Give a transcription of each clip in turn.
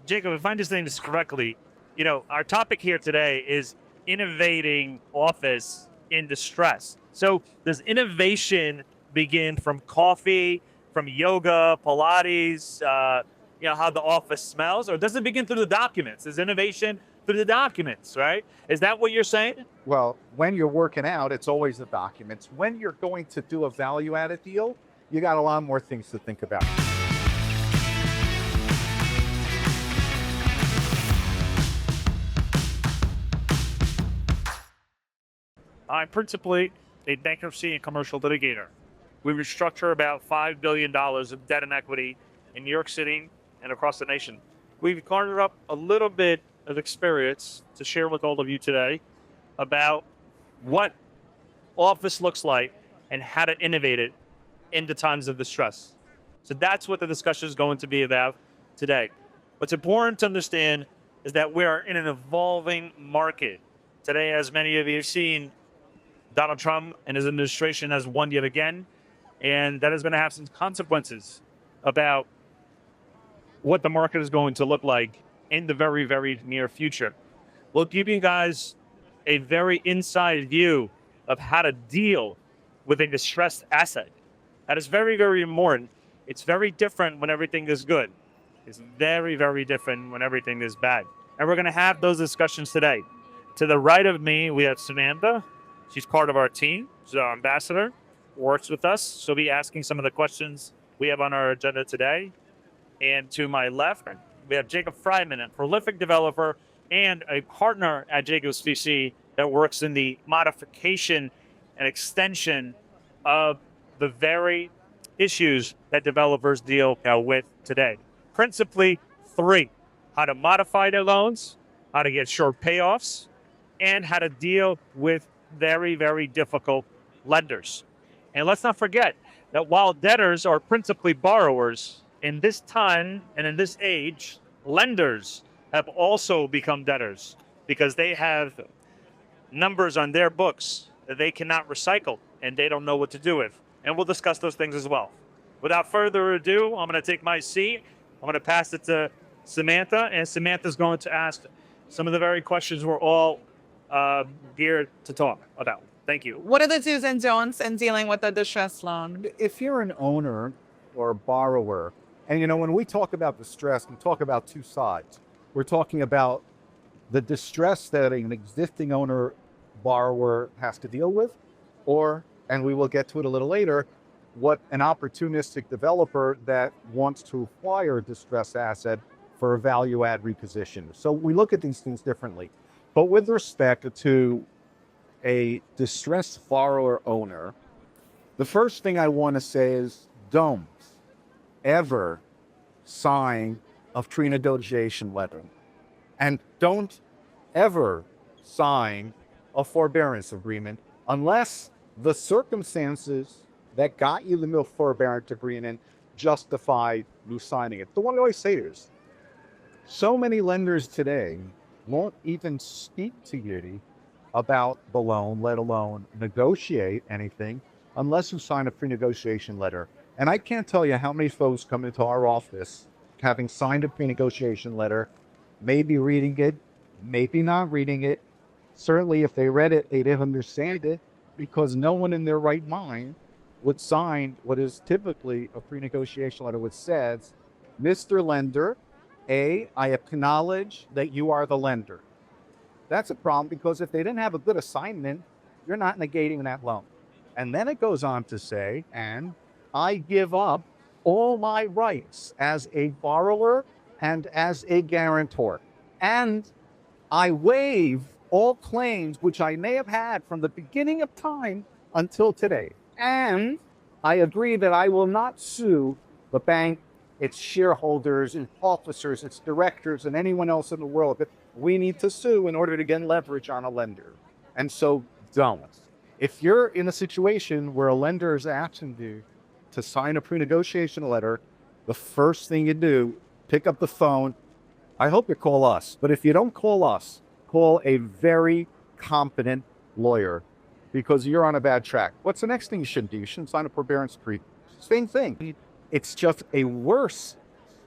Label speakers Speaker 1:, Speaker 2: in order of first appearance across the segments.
Speaker 1: Jacob, if I understand this correctly, our topic here today is innovating office in distress. So, does innovation begin from coffee, from yoga, Pilates, how the office smells, or does it begin through the documents? Is innovation through the documents, right? Is that what you're saying?
Speaker 2: Well, when you're working out, it's always the documents. When you're going to do a value added deal, you got a lot more things to think about.
Speaker 1: I'm principally a bankruptcy and commercial litigator. We restructure about $5 billion of debt and equity in New York City and across the nation. We've garnered up a little bit of experience to share with all of you today about what office looks like and how to innovate it into times of distress. So that's what the discussion is going to be about today. What's important to understand is that we are in an evolving market. Today, as many of you have seen, Donald Trump and his administration has won yet again, and that is going to have some consequences about what the market is going to look like in the very, very near future. We'll give you guys a very inside view of how to deal with a distressed asset. That is very, very important. It's very different when everything is good. It's very, very different when everything is bad. And we're going to have those discussions today. To the right of me, we have Samantha. She's part of our team. She's our ambassador, works with us. She'll be asking some of the questions we have on our agenda today. And to my left, we have Jacob Fryman, a prolific developer and a partner at Jacobs VC that works in the modification and extension of the very issues that developers deal with today. Principally three: how to modify their loans, how to get short payoffs, and how to deal with very, very difficult lenders. And let's not forget that while debtors are principally borrowers, in this time and in this age, lenders have also become debtors because they have numbers on their books that they cannot recycle and they don't know what to do with. And we'll discuss those things as well. Without further ado, I'm going to take my seat. I'm going to pass it to Samantha, and Samantha's going to ask some of the very questions we're all geared to talk about. Thank you.
Speaker 3: What are the do's and don'ts in dealing with a distressed loan?
Speaker 2: If you're an owner or a borrower, and when we talk about distress, we talk about two sides. We're talking about the distress that an existing owner borrower has to deal with, or, and we will get to it a little later, what an opportunistic developer that wants to acquire a distressed asset for a value add reposition. So we look at these things differently. But with respect to a distressed borrower owner, the first thing I want to say is don't ever sign a pre-negotiation letter. And don't ever sign a forbearance agreement unless the circumstances that got you the forbearance agreement justify you signing it. The one I always say is, so many lenders today won't even speak to you about the loan, let alone negotiate anything, unless you sign a pre-negotiation letter. And I can't tell you how many folks come into our office having signed a pre-negotiation letter, maybe reading it, maybe not reading it. Certainly if they read it, they didn't understand it, because no one in their right mind would sign what is typically a pre-negotiation letter, which says, Mr. Lender, I acknowledge that you are the lender. That's a problem, because if they didn't have a good assignment, you're not negating that loan. And then it goes on to say, and I give up all my rights as a borrower and as a guarantor. And I waive all claims which I may have had from the beginning of time until today. And I agree that I will not sue the bank, its shareholders, its officers, its directors, and anyone else in the world that we need to sue in order to get leverage on a lender. And so don't. If you're in a situation where a lender is asking you to sign a pre-negotiation letter, the first thing you do, pick up the phone. I hope you call us, but if you don't call us, call a very competent lawyer, because you're on a bad track. What's the next thing you shouldn't do? You shouldn't sign a forbearance pre. Same thing. It's just a worse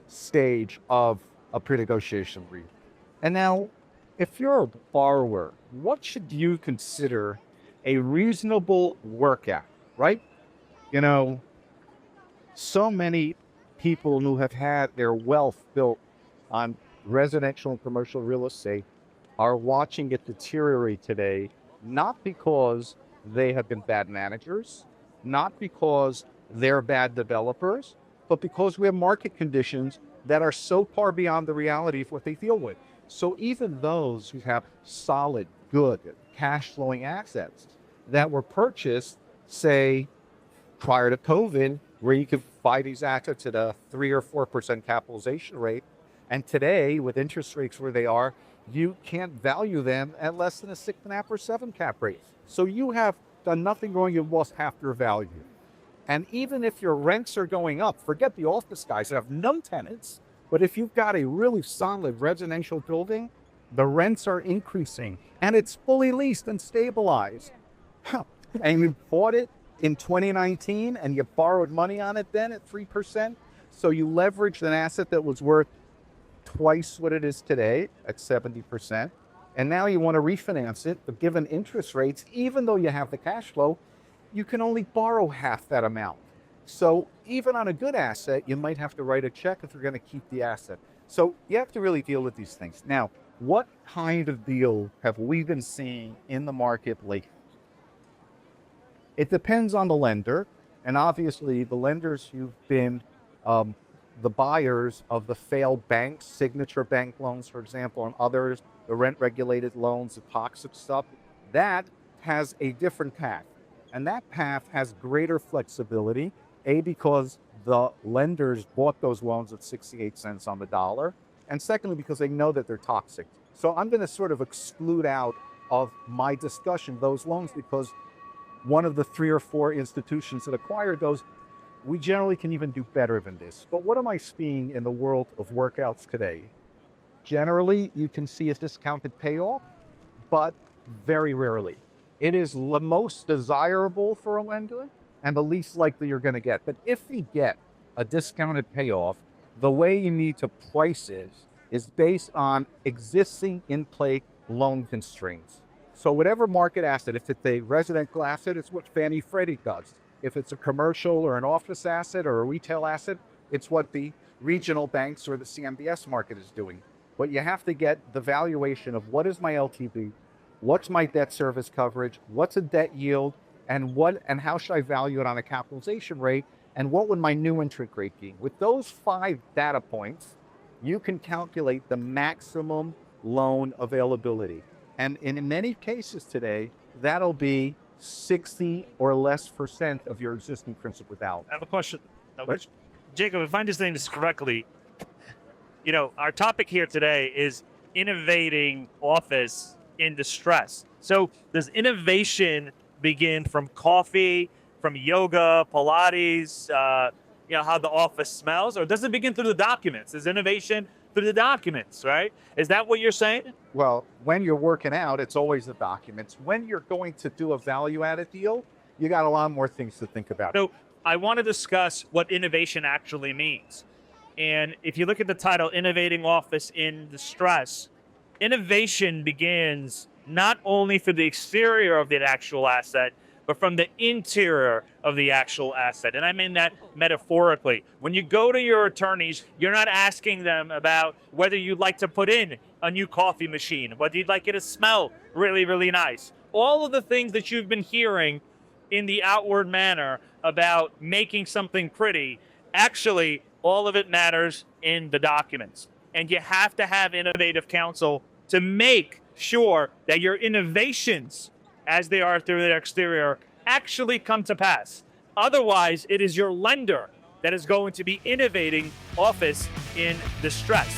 Speaker 2: stage of a pre-negotiation brief. And now, if you're a borrower, what should you consider a reasonable workout, right? You know, so many people who have had their wealth built on residential and commercial real estate are watching it deteriorate today, not because they have been bad managers, not because they're bad developers, but because we have market conditions that are so far beyond the reality of what they deal with. So even those who have solid, good, cash flowing assets that were purchased, say, prior to COVID, where you could buy these assets at a 3 or 4% capitalization rate. And today, with interest rates where they are, you can't value them at less than a 6.5 or 7 cap rate. So you have done nothing wrong, you've lost half your value. And even if your rents are going up, forget the office guys that have no tenants, but if you've got a really solid residential building, the rents are increasing and it's fully leased and stabilized. And you bought it in 2019 and you borrowed money on it then at 3%. So you leveraged an asset that was worth twice what it is today at 70%. And now you want to refinance it, but given interest rates, even though you have the cash flow, you can only borrow half that amount. So even on a good asset, you might have to write a check if you're going to keep the asset. So you have to really deal with these things. Now, what kind of deal have we been seeing in the market lately? It depends on the lender. And obviously, the lenders who've been the buyers of the failed banks, Signature Bank loans, for example, and others, the rent-regulated loans, the toxic stuff, that has a different path. And that path has greater flexibility, A, because the lenders bought those loans at 68 cents on the dollar, and secondly, because they know that they're toxic. So I'm going to sort of exclude out of my discussion those loans because one of the 3 or 4 institutions that acquired those, we generally can even do better than this. But what am I seeing in the world of workouts today? Generally, you can see a discounted payoff, but very rarely. It is the most desirable for a lender and the least likely you're going to get. But if you get a discounted payoff, the way you need to price it is based on existing in-play loan constraints. So whatever market asset, if it's a residential asset, it's what Fannie Freddie does. If it's a commercial or an office asset or a retail asset, it's what the regional banks or the CMBS market is doing. But you have to get the valuation of what is my LTV, what's my debt service coverage, what's a debt yield, and how should I value it on a capitalization rate, and what would my new interest rate be? With those 5 data points, you can calculate the maximum loan availability. And in many cases today, that'll be 60 or less % of your existing principal balance.
Speaker 1: I have a question.
Speaker 2: What?
Speaker 1: Jacob, if I understand this correctly, our topic here today is innovating office in distress. So does innovation begin from coffee, from yoga, Pilates, how the office smells, or does it begin through the documents? Is innovation through the documents, right? Is that what you're saying?
Speaker 2: Well, when you're working out, it's always the documents. When you're going to do a value-added deal, you got a lot more things to think about.
Speaker 1: So I want to discuss what innovation actually means. And if you look at the title, Innovating Office in Distress, innovation begins not only for the exterior of the actual asset, but from the interior of the actual asset. And I mean that metaphorically. When you go to your attorneys, you're not asking them about whether you'd like to put in a new coffee machine, whether you'd like it to smell really, really nice. All of the things that you've been hearing in the outward manner about making something pretty, actually, all of it matters in the documents. And you have to have innovative counsel to make sure that your innovations, as they are through their exterior, actually come to pass. Otherwise, it is your lender that is going to be innovating office in distress.